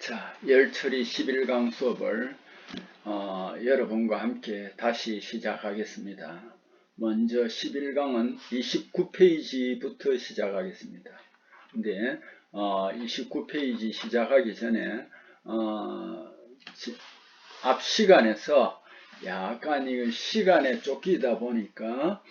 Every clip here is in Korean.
자, 열처리 11강 수업을 여러분과 함께 다시 시작하겠습니다. 먼저 11강은 29페이지부터 시작하겠습니다. 근데 29페이지 시작하기 전에 앞 시간에서 약간 이 시간에 쫓기다 보니까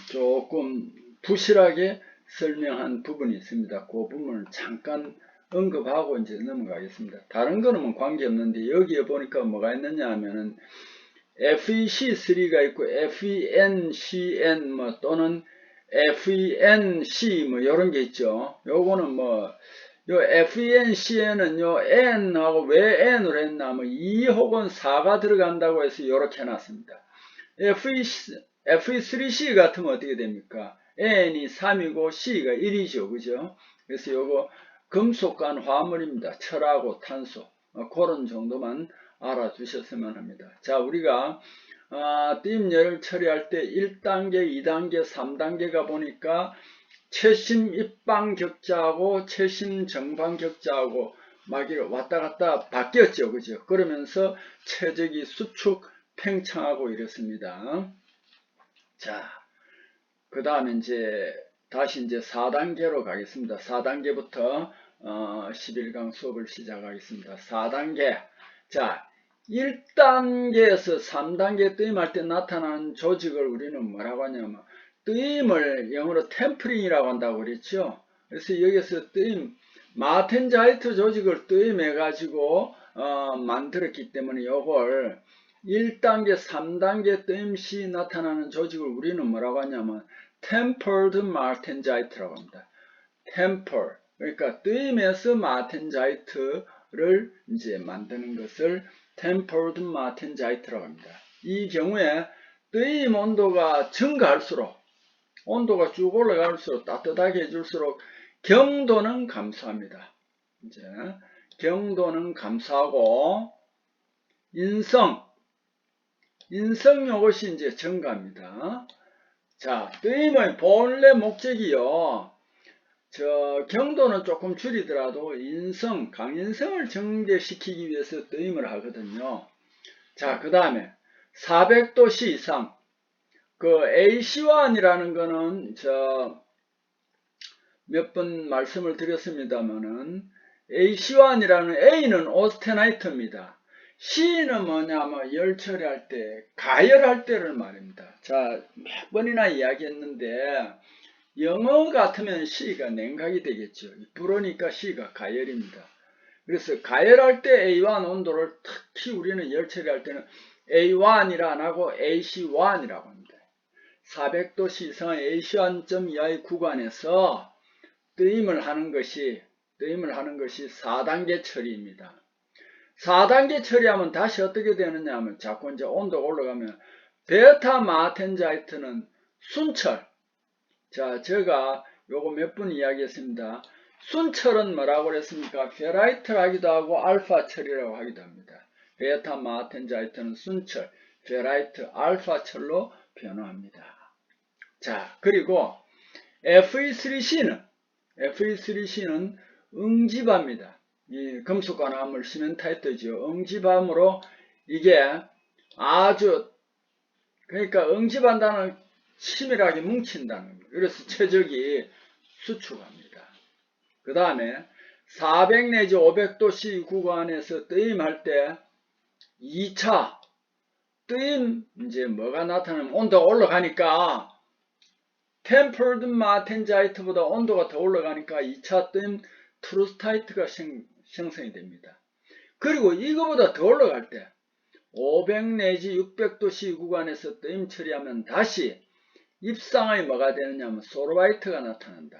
조금 부실하게 설명한 부분이 있습니다. 그 부분을 잠깐 언급하고 이제 넘어가겠습니다. 다른 거는 뭐 관계없는데 여기에 보니까 뭐가 있느냐 하면은 FEC3가 있고 FENCN 뭐 또는 FENC 뭐 이런 게 있죠. 요거는 뭐 요 FENCN은 요 N하고 왜 N으로 했나 뭐 2 혹은 4가 들어간다고 해서 요렇게 해놨습니다. FE3C 같으면 어떻게 됩니까? N이 3이고 C가 1이죠. 그죠? 그래서 요거 금속간 화물입니다. 철하고 탄소. 그런 정도만 알아주셨으면 합니다. 자, 우리가 띠임열을 처리할 때 1단계, 2단계, 3단계가 보니까 최심 입방 격자하고 최심 정방 격자하고 막 왔다 갔다 바뀌었죠. 그죠? 그러면서 최적이 수축, 팽창하고 이렇습니다. 자, 그 다음에 이제 다시 이제 4단계로 가겠습니다. 4단계부터 11강 수업을 시작하겠습니다. 4단계. 자, 1단계에서 3단계 뜨임할 때 나타나는 조직을 우리는 뭐라고 하냐면 뜨임을 영어로 템프링이라고 한다고 그랬죠. 그래서 여기서 뜨임 마텐자이트 조직을 뜨임해 가지고 만들었기 때문에 요걸 1단계, 3단계 뜨임 시 나타나는 조직을 우리는 뭐라고 하냐면 tempered martensite라고 합니다. temper, 그러니까 뜨임에서 마텐자이트를 이제 만드는 것을 tempered martensite라고 합니다. 이 경우에 뜨임 온도가 증가할수록 온도가 쭉 올라갈수록 따뜻하게 해줄수록 경도는 감소합니다. 이제 경도는 감소하고 인성 요것이 이제 증가합니다. 자, 뜨임의 본래 목적이요. 경도는 조금 줄이더라도 강인성을 증대시키기 위해서 뜨임을 하거든요. 자, 그 다음에 400도씨 이상. 그 AC1이라는 거는 몇 번 말씀을 드렸습니다만은 AC1이라는 A는 오스테나이트입니다. C는 뭐냐면 열 처리할 때, 가열할 때를 말입니다. 자, 몇 번이나 이야기했는데 영어 같으면 C가 냉각이 되겠죠. 불으니까 C가 가열입니다. 그래서 가열할 때 A1 온도를 특히 우리는 열 처리할 때는 A1이라 안 하고 AC1이라고 합니다. 400도씨 이상의 AC1점 이하의 구간에서 뜨임을 하는 것이 4단계 처리입니다. 4단계 처리하면 다시 어떻게 되느냐 하면 자꾸 이제 온도가 올라가면 베타 마텐자이트는 순철. 자, 제가 요거 몇 번 이야기했습니다. 순철은 뭐라고 그랬습니까? 페라이트라기도 하고 알파 철이라고 하기도 합니다. 베타 마텐자이트는 순철, 페라이트, 알파 철로 변화합니다. 자, 그리고 FE3C는 응집합니다. 이 금속관 화물 시멘타이트죠. 응집함으로 이게 아주 그러니까 응집한다는 치밀하게 뭉친다는 겁니다. 그래서 최적이 수축합니다. 그 다음에 400 내지 500도씨 구간에서 뜨임할 때 2차 뜨임 이제 뭐가 나타나면 온도가 올라가니까 tempered martensite보다 온도가 더 올라가니까 2차 뜨임 트루스타이트가 형성이 됩니다. 그리고 이거보다 더 올라갈 때 500 내지 600도씨 구간에서 뜨임 처리하면 다시 입상의 뭐가 되느냐면 소르바이트가 나타난다.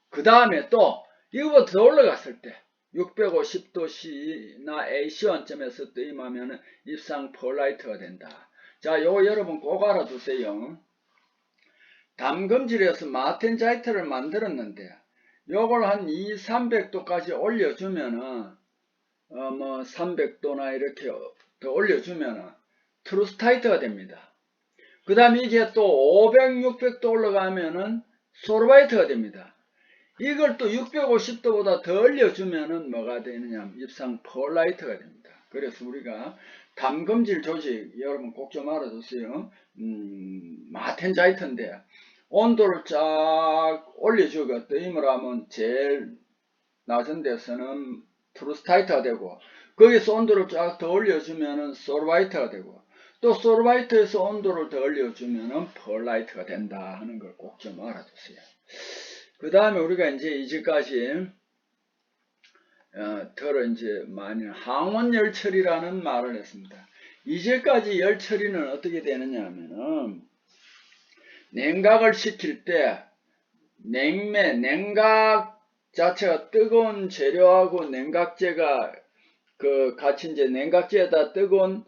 그 다음에 또 이거보다 더 올라갔을 때 650도씨나 AC1점에서 뜨임하면 입상 펄라이트가 된다. 자, 요거 여러분 꼭 알아두세요. 담금질에서 마텐자이트를 만들었는데 요걸 한 200~300도까지 올려주면은 뭐 300도나 이렇게 더 올려주면은 트루스타이트가 됩니다. 그 다음에 이게 또 500, 600도 올라가면은 소르바이트가 됩니다. 이걸 또 650도보다 더 올려주면은 뭐가 되느냐, 입상 펄라이트가 됩니다. 그래서 우리가 담금질 조직, 여러분 꼭 좀 알아두세요. 마텐자이트인데 온도를 쫙 올려주고 뜨임을 하면 제일 낮은 데서는 트루스타이트가 되고, 거기서 온도를 쫙 더 올려주면은 솔바이트가 되고, 또 솔바이트에서 온도를 더 올려주면은 펄라이트가 된다 하는 걸 꼭 좀 알아두세요. 그 다음에 우리가 이제 이제까지 이제 많이 항원열처리라는 말을 했습니다. 이제까지 열처리는 어떻게 되느냐 하면은, 냉각을 시킬 때 냉각 자체가 뜨거운 재료하고 냉각제가 같이 이제 냉각제에다 뜨거운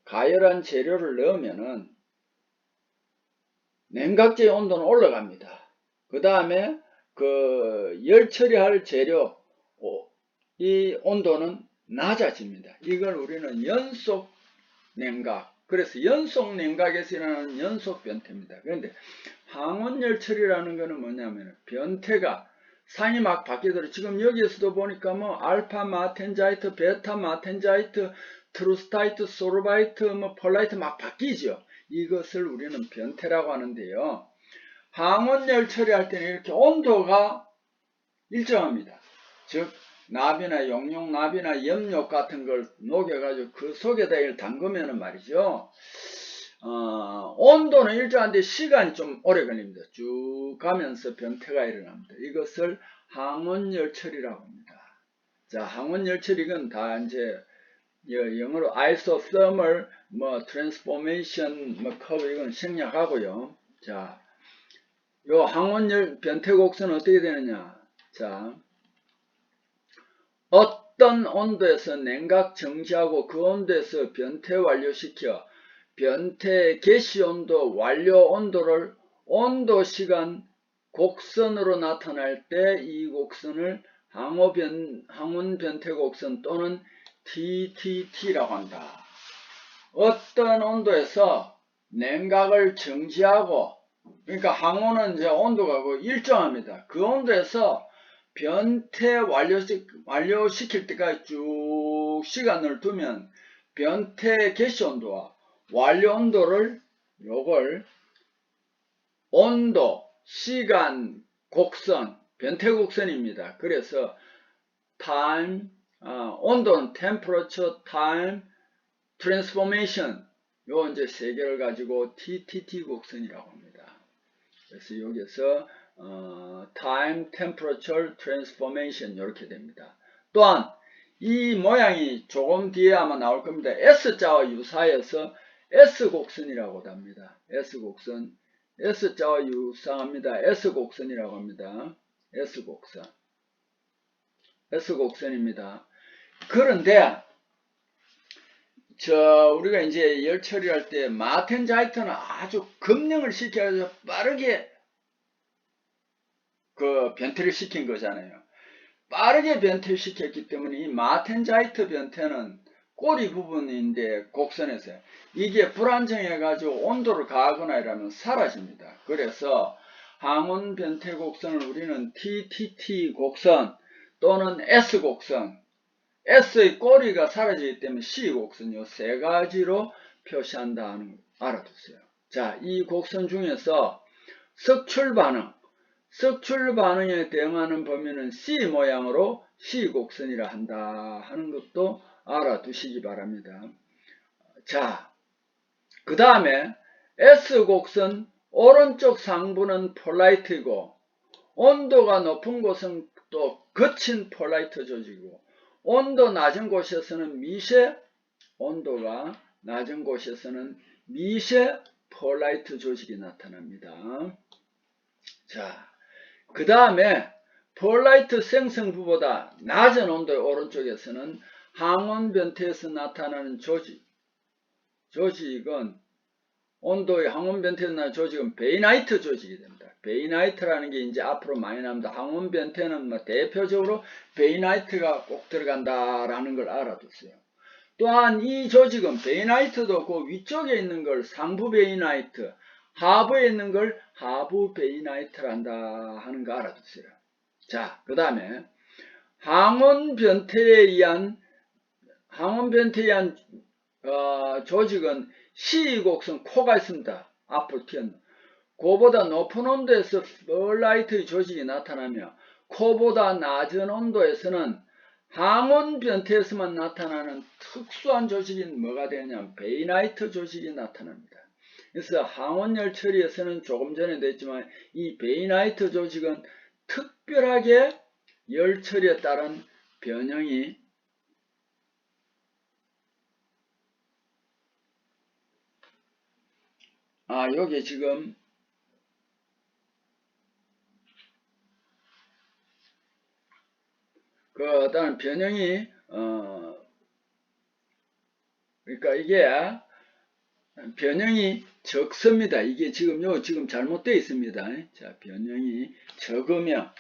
가열한 재료를 넣으면은 냉각제의 온도는 올라갑니다. 그 다음에 열 처리할 재료 이 온도는 낮아집니다. 이걸 우리는 연속 냉각, 그래서 연속 냉각에서 일어나는 연속 변태입니다. 그런데 항온열 처리라는 것은 뭐냐면 변태가 상이 막 바뀌더라도, 지금 여기에서도 보니까 뭐 알파 마텐자이트, 베타 마텐자이트, 트루스타이트, 소르바이트, 뭐 펄라이트 막 바뀌죠. 이것을 우리는 변태라고 하는데요. 항온열 처리할 때는 이렇게 온도가 일정합니다. 즉 납이나 용용납이나 염료 같은 걸 녹여가지고 그 속에다 이걸 담그면은 말이죠. 온도는 일정한데 시간이 좀 오래 걸립니다. 쭉 가면서 변태가 일어납니다. 이것을 항온열처리라고 합니다. 자, 항온열처리는 다 이제 영어로 isothermal transformation curve 이건 생략하고요. 자, 요 항온열 변태곡선은 어떻게 되느냐? 자, 어떤 온도에서 냉각 정지하고 그 온도에서 변태 완료시켜 변태 개시 온도 완료 온도를 온도 시간 곡선으로 나타날 때 이 곡선을 항온 변태 곡선 또는 TTT라고 한다. 어떤 온도에서 냉각을 정지하고, 그러니까 항온은 이제 온도가 일정합니다. 그 온도에서 변태 완료시킬 때까지 쭉 시간을 두면 변태 개시 온도와 완료 온도를 요걸 온도, 시간, 곡선, 변태 곡선입니다. 그래서 time, 온도는 temperature, time, transformation, 요 이제 세 개를 가지고 TTT 곡선이라고 합니다. 그래서 여기서 time, temperature, transformation 이렇게 됩니다. 또한 이 모양이 조금 뒤에 아마 나올 겁니다. S자와 유사해서 S곡선이라고 합니다. S곡선, S자와 유사합니다. S곡선이라고 합니다. S곡선, S곡선입니다. 그런데 우리가 이제 열 처리할 때 마텐자이트는 아주 급령을 시켜서 빠르게 변태를 시킨 거잖아요. 빠르게 변태를 시켰기 때문에 이 마텐자이트 변태는 꼬리 부분인데 곡선에서 이게 불안정해 가지고 온도를 가하거나 이러면 사라집니다. 그래서 항온 변태 곡선을 우리는 TTT 곡선 또는 S 곡선, S의 꼬리가 사라지기 때문에 C 곡선, 요 세 가지로 표시한다는 걸 알아두세요. 자, 이 곡선 중에서 석출 반응에 대응하는 범위는 C 모양으로 C 곡선이라 한다 하는 것도 알아두시기 바랍니다. 자, 그 다음에 S 곡선 오른쪽 상부는 폴라이트이고, 온도가 높은 곳은 또 거친 폴라이트 조직이고, 온도 낮은 곳에서는 온도가 낮은 곳에서는 미세 폴라이트 조직이 나타납니다. 자, 그 다음에 폴라이트 생성부보다 낮은 온도의 오른쪽에서는 항온 변태에서 나타나는 조직은 온도의 항온 변태에서 나타나는 조직은 베이나이트 조직이 됩니다. 베이나이트라는 게 이제 앞으로 많이 나옵니다. 항온 변태는 대표적으로 베이나이트가 꼭 들어간다라는 걸 알아두세요. 또한 이 조직은 베이나이트도 그 위쪽에 있는 걸 상부 베이나이트, 하부에 있는 걸 하부 베이나이트란다 하는 거 알아두세요. 자, 그 다음에 항원 변태에 의한 조직은 시곡성 코가 있습니다. 앞으로 튀어나와. 코보다 높은 온도에서 펄라이트의 조직이 나타나며 코보다 낮은 온도에서는 항원 변태에서만 나타나는 특수한 조직인 뭐가 되느냐, 베이나이트 조직이 나타납니다. 그래서 항원열 처리에서는 조금 전에도 했지만 이 베이나이트 조직은 특별하게 열 처리에 따른 변형이 여기 지금 다른 변형이 그러니까 이게 변형이 적습니다. 이게 지금 잘못되어 있습니다. 자, 변형이 적으면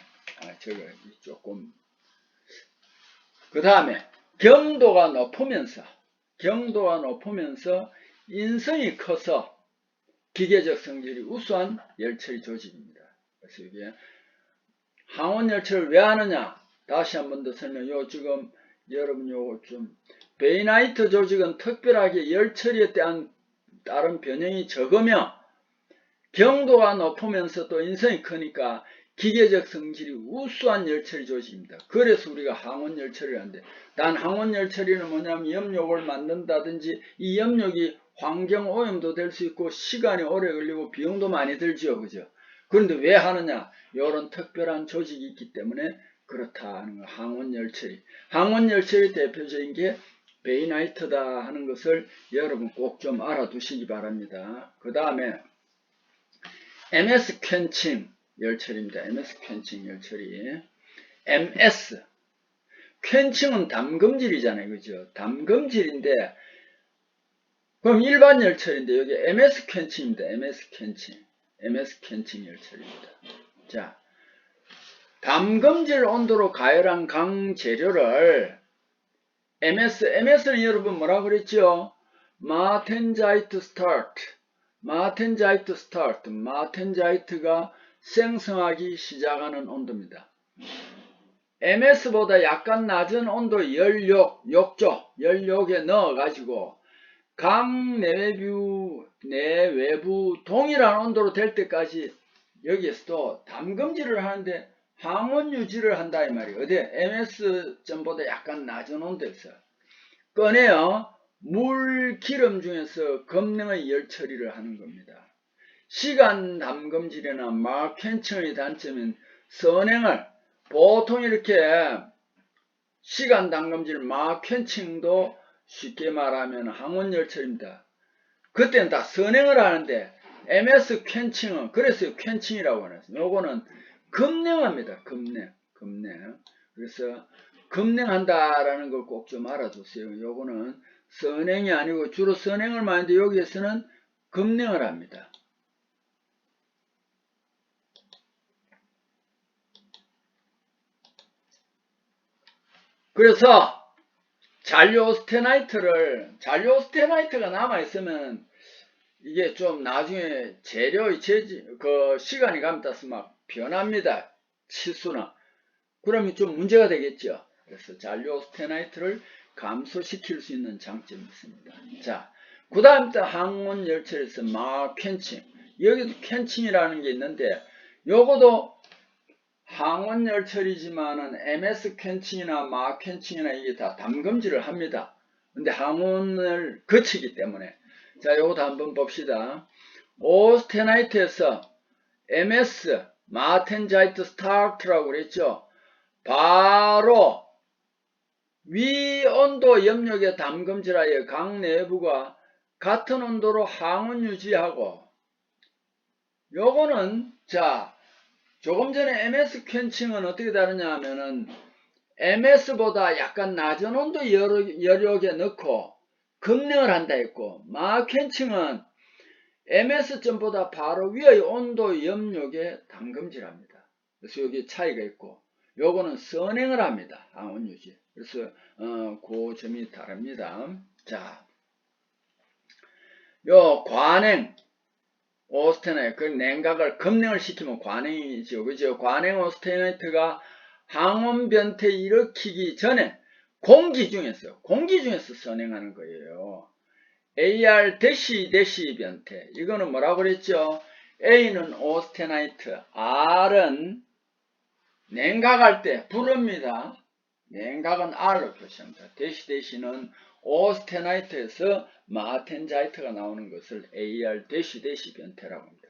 저거 조금 그 다음에 경도가 높으면서 인성이 커서 기계적 성질이 우수한 열처리 조직입니다. 그래서 이게 항원 열처리를 왜 하느냐? 다시 한 번 더 설명. 지금 여러분 요거 좀 베이나이트 조직은 특별하게 열처리에 따른 변형이 적으며 경도가 높으면서 또 인성이 크니까 기계적 성질이 우수한 열처리 조직입니다. 그래서 우리가 항원 열처리를 하는데, 단 항원 열처리는 뭐냐면 염력을 만든다든지 이 염력이 환경 오염도 될 수 있고 시간이 오래 걸리고 비용도 많이 들지요. 그죠? 그런데 왜 하느냐? 이런 특별한 조직이 있기 때문에 그렇다 하는 거. 항원 열처리. 항원 열처리 대표적인 게 베이나이트다 하는 것을 여러분 꼭 좀 알아두시기 바랍니다. 그 다음에 MS 퀸칭 열처리입니다. MS 퀸칭 열처리. MS. 퀸칭은 담금질이잖아요. 그죠? 담금질인데, 그럼 일반 열처리인데, 여기 MS 퀸칭입니다. MS 퀸칭. MS 퀸칭 열처리입니다. 자, 담금질 온도로 가열한 강 재료를 MS는 여러분 뭐라고 그랬죠? 마텐자이트 스타트. 마텐자이트가 생성하기 시작하는 온도입니다. MS보다 약간 낮은 온도 연료에 넣어가지고 강 내외부 동일한 온도로 될 때까지 여기에서도 담금질을 하는데 항원 유지를 한다 이 말이에요. 어디 MS점보다 약간 낮은 온도에서 꺼내어 물, 기름 중에서 검능의 열 처리를 하는 겁니다. 시간 담금질이나 마캔층의 단점은 선행을 보통 이렇게 시간 담금질 마캔층도 쉽게 말하면 항원 열 처리입니다. 그때는 다 선행을 하는데 MS 캔칭은 그래서 캔칭이라고 하는 거예요. 요거는 급냉합니다. 급냉. 그래서 급냉한다라는 걸 꼭 좀 알아두세요. 요거는 선행이 아니고 주로 선행을 말하는데 여기에서는 급냉을 합니다. 그래서 잔류 스테나이트가 남아있으면 이게 좀 나중에 재료의 시간이 가면 따라서 막 변합니다. 치수나. 그러면 좀 문제가 되겠죠. 그래서 잔류 스테나이트를 감소시킬 수 있는 장점이 있습니다. 자, 그 다음 항원 열처리에서 마캔칭. 여기도 캔칭이라는 게 있는데, 요거도 항원 열처리지만은 MS 캔칭이나 마캔칭이나 이게 다 담금질을 합니다. 근데 항원을 거치기 때문에. 자, 요것도 한번 봅시다. 오스테나이트에서 MS, 마텐자이트 스타트라고 그랬죠. 바로 위 온도 염력에 담금질하여 강 내부가 같은 온도로 항원 유지하고, 요거는 자 조금 전에 MS 퀸칭은 어떻게 다르냐 하면은 MS보다 약간 낮은 온도 여력에 넣고 급냉을 한다 했고, 마퀸칭은 MS점보다 바로 위의 온도 염력에 담금질합니다. 그래서 여기 차이가 있고, 요거는 선행을 합니다. 항원 유지. 그래서 그 점이 다릅니다. 자, 요 관행 오스테나이트, 그 냉각을 급냉을 시키면 관행이죠. 그죠? 관행 오스테나이트가 항원 변태 일으키기 전에 공기 중에서 선행하는 거예요. AR 대시 변태. 이거는 뭐라고 그랬죠? A는 오스테나이트, R은 냉각할 때 부릅니다. 냉각은 R로 표시합니다. 대시는 오스테나이트에서 마텐자이트가 나오는 것을 AR 대시 변태라고 합니다.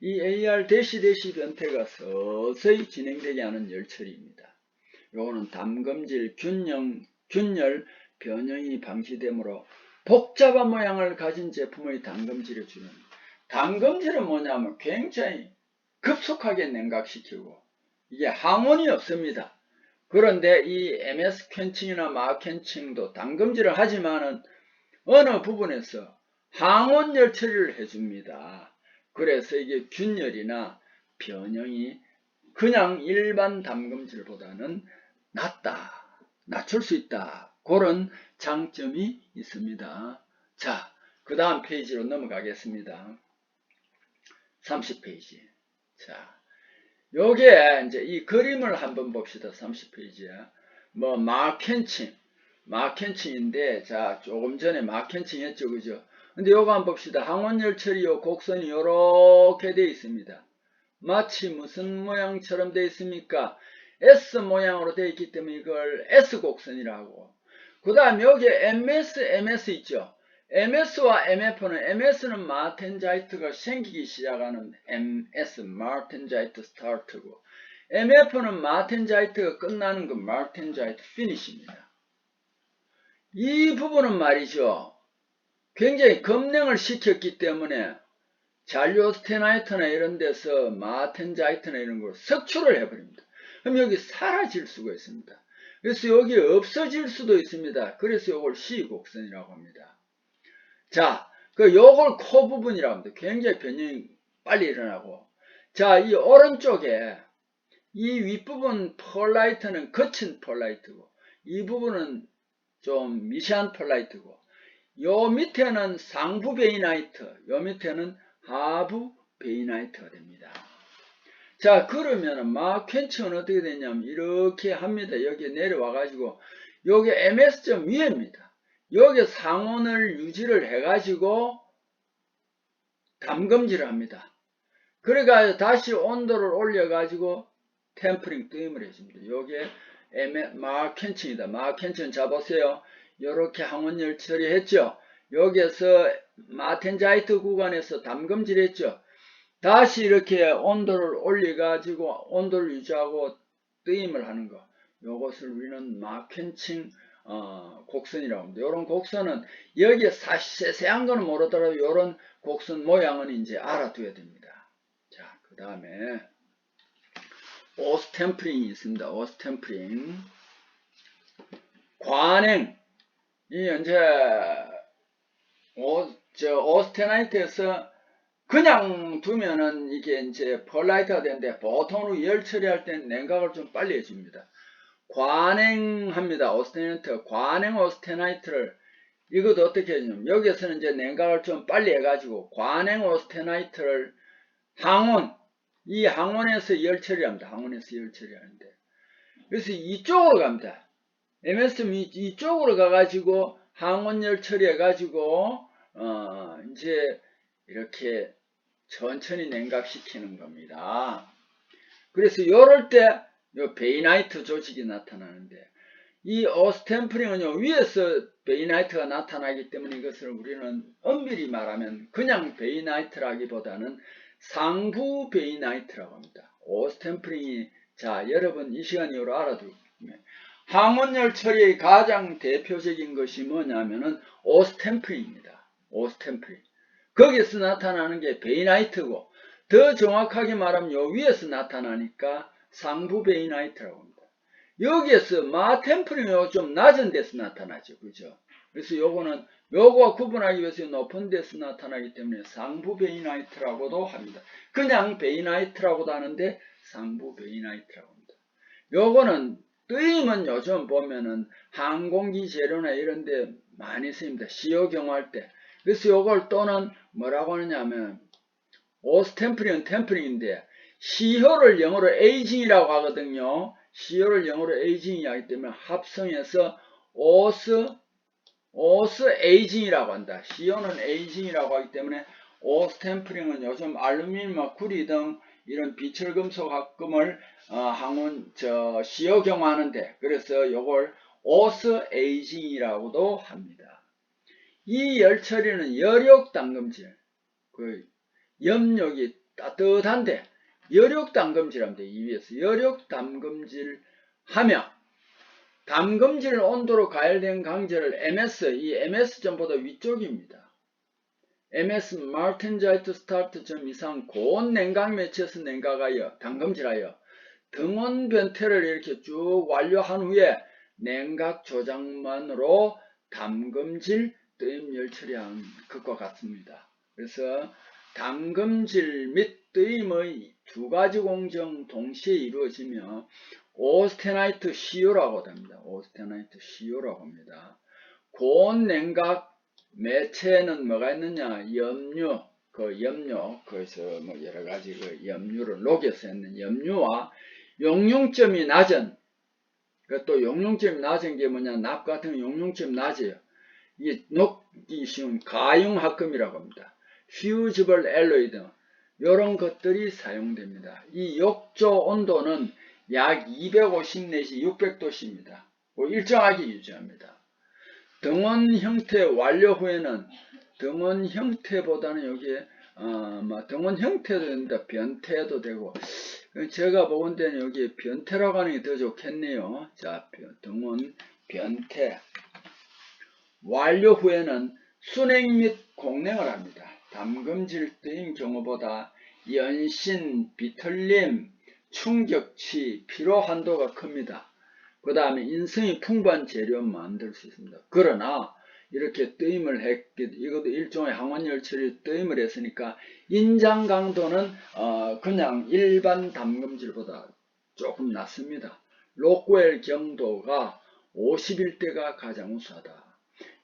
이 AR 대시 변태가 서서히 진행되게 하는 열처리입니다. 요거는 담금질, 균열, 변형이 방지되므로 복잡한 모양을 가진 제품의 담금질에 주는, 담금질은 뭐냐면 굉장히 급속하게 냉각시키고 이게 항온이 없습니다. 그런데 이 MS 캔칭이나 마캔칭도 담금질을 하지만은 어느 부분에서 항온 열처리를 해줍니다. 그래서 이게 균열이나 변형이 그냥 일반 담금질보다는 낮출 수 있다. 그런 장점이 있습니다. 자, 그 다음 페이지로 넘어가겠습니다. 30페이지. 자, 요게 이제 이 그림을 한번 봅시다. 30페이지에. 뭐, 마켄칭인데, 자, 조금 전에 마켄칭 했죠. 그죠? 근데 요거 한번 봅시다. 항원열처리 요 곡선이 요렇게 되어 있습니다. 마치 무슨 모양처럼 되어 있습니까? S 모양으로 되어 있기 때문에 이걸 S곡선이라고. 그 다음 여기에 MS 있죠? MS와 MF는, MS는 마텐자이트가 생기기 시작하는 MS, 마텐자이트 스타트고, MF는 마텐자이트가 끝나는 그 마텐자이트 피니시입니다. 이 부분은 말이죠. 굉장히 급냉을 시켰기 때문에 잔류오스테나이트나 이런 데서 마텐자이트나 이런 걸 석출을 해버립니다. 그럼 여기 사라질 수가 있습니다. 그래서 여기 없어질 수도 있습니다. 그래서 이걸 C곡선이라고 합니다. 자, 요걸 코 부분이라고 합니다. 굉장히 변형이 빨리 일어나고. 자, 이 오른쪽에 이 윗부분 펄라이트는 거친 펄라이트고, 이 부분은 좀 미세한 펄라이트고, 요 밑에는 상부 베이나이트, 요 밑에는 하부 베이나이트가 됩니다. 자, 그러면은 마켄칭은 어떻게 되냐면 이렇게 합니다. 여기 내려와 가지고 여기 MS점 위에입니다. 여기 상온을 유지를 해 가지고 담금질을 합니다. 그러니까 다시 온도를 올려 가지고 템퍼링 뜨임을 해줍니다. 요게 마켄칭이다. 마켄칭 잡으세요. 요렇게 항원열 처리했죠. 여기에서 마텐자이트 구간에서 담금질 했죠. 다시 이렇게 온도를 올려 가지고 온도를 유지하고 뜨임을 하는 거, 요것을 우리는 마켄칭 곡선이라고 합니다. 요런 곡선은 여기에 세세한 거는 모르더라도 요런 곡선 모양은 이제 알아둬야 됩니다. 자, 그 다음에 오스템프링이 있습니다. 오스템프링. 관행. 이 이제 오스테나이트에서 그냥 두면은 이게 이제 펄라이트가 되는데 보통으로 열 처리할 때는 냉각을 좀 빨리 해줍니다. 관행합니다. 오스테나이트. 관행 오스테나이트를 이것도 어떻게 해주냐면 여기에서는 이제 냉각을 좀 빨리 해가지고 관행 오스테나이트를 이 항원에서 열 처리합니다. 항원에서 열 처리하는데. 그래서 이쪽으로 갑니다. MS는 이쪽으로 가가지고 항원열 처리해가지고 이제 이렇게 천천히 냉각시키는 겁니다. 그래서 요럴 때 요 베이나이트 조직이 나타나는데 이 오스템프링은요 위에서 베이나이트가 나타나기 때문에 이것을 우리는 엄밀히 말하면 그냥 베이나이트라기보다는 상부 베이나이트라고 합니다. 오스템프링이 자 여러분 이 시간 이후로 알아두면 항원열 처리의 가장 대표적인 것이 뭐냐면은 오스템프링입니다. 오스템프링. 거기서 나타나는 게 베이나이트고 더 정확하게 말하면 요 위에서 나타나니까 상부 베이나이트라고 합니다. 여기에서 마템프링이 좀 낮은 데서 나타나죠. 그죠? 그래서 요거는 요거와 구분하기 위해서 높은 데서 나타나기 때문에 상부 베이나이트라고도 합니다. 그냥 베이나이트라고도 하는데 상부 베이나이트라고 합니다. 요거는 뜨임은 요즘 보면은 항공기 재료나 이런 데 많이 쓰입니다. CO 경화할 때. 그래서 요걸 또는 뭐라고 하느냐면 오스템프링은 템프링인데 CO를 영어로 에이징이라고 하거든요. CO를 영어로 에이징이 하기 때문에 합성해서 오스 에이징이라고 한다. CO는 에이징이라고 하기 때문에 오스템프링은 요즘 알루미늄, 구리 등 이런 비철금속 합금을 CO 경화하는데 그래서 요걸 오스 에이징이라고도 합니다. 이 열처리는 열욕담금질, 그 염력이 따뜻한데 열욕담금질합니다. 이 위에서 열욕담금질 하며 담금질 온도로 가열된 강제를 MS, 이 MS점보다 위쪽입니다. MS 마르텐자이트 스타트 점 이상 고온 냉각 매체에서 냉각하여 담금질하여 등온 변태를 이렇게 쭉 완료한 후에 냉각 조작만으로 담금질 뜨임 열처리한 것과 같습니다. 그래서 담금질 및 뜨임의 두 가지 공정 동시에 이루어지며 오스테나이트 CO라고 합니다. 오스테나이트 CO라고 합니다. 고온 냉각 매체에는 뭐가 있느냐? 염류, 거기서 뭐 여러 가지 그 염류를 녹여서 했는 염류와 용융점이 낮은, 또 용융점이 낮은 게 뭐냐? 납 같은 용융점이 낮아요. 이게 녹기 쉬운 가융합금이라고 합니다. 퓨지블 알로이드, 이런 것들이 사용됩니다. 이 욕조 온도는 약 250 내지 600도씨입니다. 일정하게 유지합니다. 등원 형태 완료 후에는 등원 형태보다는 여기에 등원 형태도 됩니다. 변태도 되고 제가 보건대는 여기에 변태라고 하는 게 더 좋겠네요. 자, 등원 변태 완료 후에는 순행 및 공냉을 합니다. 담금질 뜨인 경우보다 연신, 비틀림, 충격치, 피로 한도가 큽니다. 그 다음에 인성이 풍부한 재료 만들 수 있습니다. 그러나 이렇게 뜨임을 했기, 이것도 일종의 항원열처리 뜨임을 했으니까 인장 강도는 그냥 일반 담금질보다 조금 낮습니다. 로쿠엘 경도가 51대가 가장 우수하다.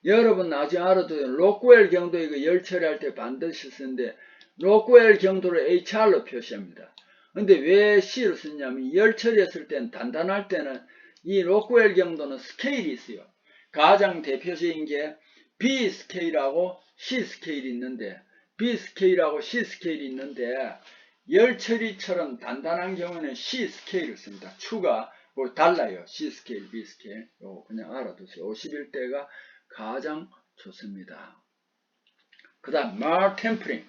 여러분 나중에 알아도 로쿠엘 경도 이거 열 처리할 때 반드시 쓰는데 로쿠엘 경도를 HR로 표시합니다. 근데 왜 C를 쓰냐면 열 처리했을 때는 단단할 때는 이 로쿠엘 경도는 스케일이 있어요. 가장 대표적인 게 B 스케일하고 C 스케일이 있는데 B 스케일하고 C 스케일이 있는데 열 처리처럼 단단한 경우는 C 스케일을 씁니다. 추가 달라요. C 스케일, B 스케일. 요거 그냥 알아두세요. 51대가 가장 좋습니다. 그 다음 마르템프링.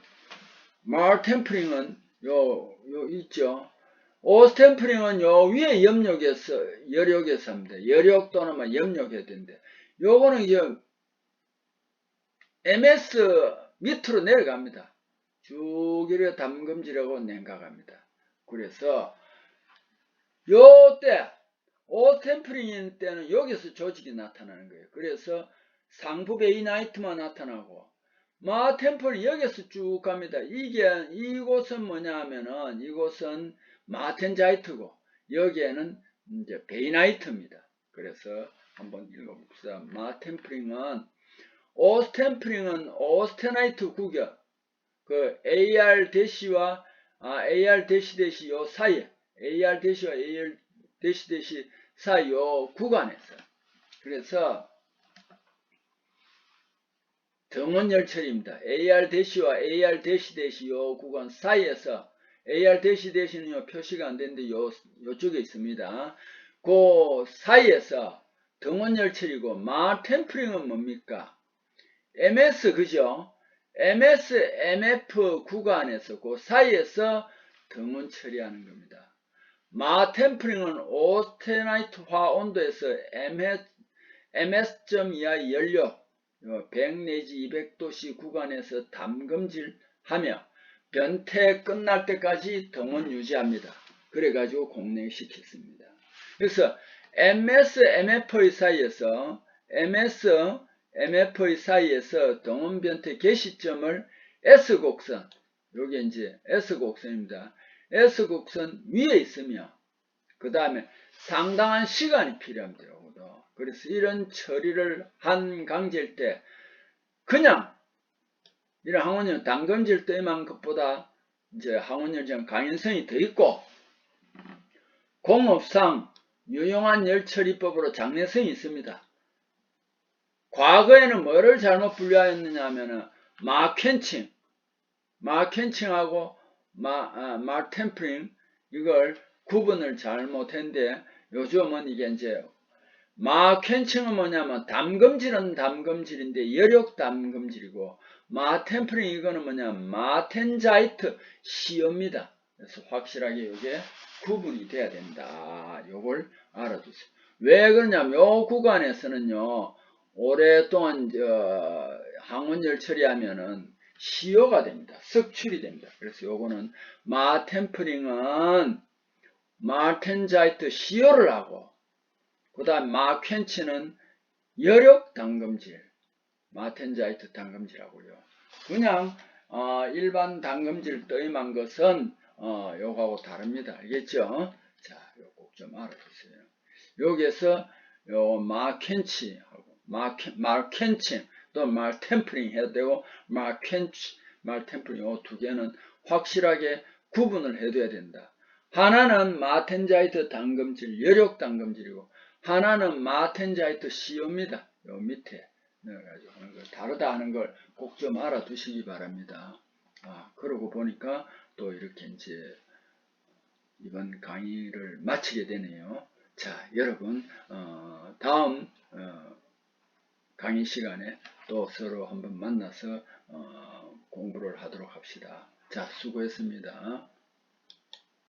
마르템프링은 요 있죠. 오스템프링은 요 위에 열역에서 합니다. 열역 또는 뭐 염력해야 되는데 요거는 이제 MS 밑으로 내려갑니다. 쭉 이렇게 담금질하고 냉각합니다. 그래서 요때 오스템프링인 때는 여기서 조직이 나타나는 거예요. 그래서 상부 베이나이트만 나타나고 마템플 여기서 쭉 갑니다. 이곳은 뭐냐 하면은 이곳은 마텐자이트고 여기에는 이제 베이나이트입니다. 그래서 한번 읽어봅시다. 마템플링은 오스템플링은 오스테나이트 구격 그 AR-와 AR-대시 요 사이에 AR-와 AR-대시 사이 요 구간에서 그래서 등원열처리입니다. AR-와 AR-대시 요 구간 사이에서 AR-대시는 요 표시가 안 되는데 요쪽에 있습니다. 그 사이에서 등원열처리고 마템프링은 뭡니까? MS 그죠? MS, MF 구간에서 그 사이에서 등원 처리하는 겁니다. 마템프링은 오스테나이트화 온도에서 MS.0 이하의 연료 100 내지 200도씨 구간에서 담금질하며 변태 끝날 때까지 등원 유지합니다. 그래가지고 공냉시켰습니다. 그래서 MS, MF의 사이에서 MF의 사이에서 등원 변태 개시점을 S곡선, 요게 이제 S곡선입니다. S곡선 위에 있으며 그 다음에 상당한 시간이 필요합니다. 그래서 이런 처리를 한 강제일 때 그냥 이런 항원은 담금질 때만 것보다 이제 항원열처럼 강인성이 더 있고, 공업상 유용한 열처리법으로 장래성이 있습니다. 과거에는 뭐를 잘못 분류하였느냐 하면은 마켄칭하고 마템프링 이걸 구분을 잘못했는데, 요즘은 이게 이제 마켄칭은 뭐냐면 담금질은 담금질인데 여력 담금질이고, 마템프링 이거는 뭐냐면 마텐자이트 시어입니다. 그래서 확실하게 이게 구분이 돼야 된다. 요걸 알아두세요. 왜 그러냐면 요 구간에서는요, 오랫동안 항원열 처리하면은 시효가 됩니다. 석출이 됩니다. 그래서 요거는 마템프링은 마텐자이트 시효를 하고, 그 다음 마켄치는 여력 담금질, 마텐자이트 담금질하고요. 그냥 일반 담금질 떠임한 것은 요거하고 다릅니다. 알겠죠? 자, 요 꼭 좀 알아두세요. 여기에서 요 마켄치하고 마켄칭 또 말템프링 해도 되고, 말템프링 요 두 개는 확실하게 구분을 해둬야 된다. 하나는 마텐자이트 담금질, 여력 담금질이고, 하나는 마텐자이트 시효입니다. 요 밑에 넣어가지고 하는 걸 다르다 하는 걸 꼭 좀 알아두시기 바랍니다. 그러고 보니까 또 이렇게 이제 이번 강의를 마치게 되네요. 자, 여러분, 다음 강의 시간에 또 서로 한번 만나서 공부를 하도록 합시다. 자, 수고했습니다.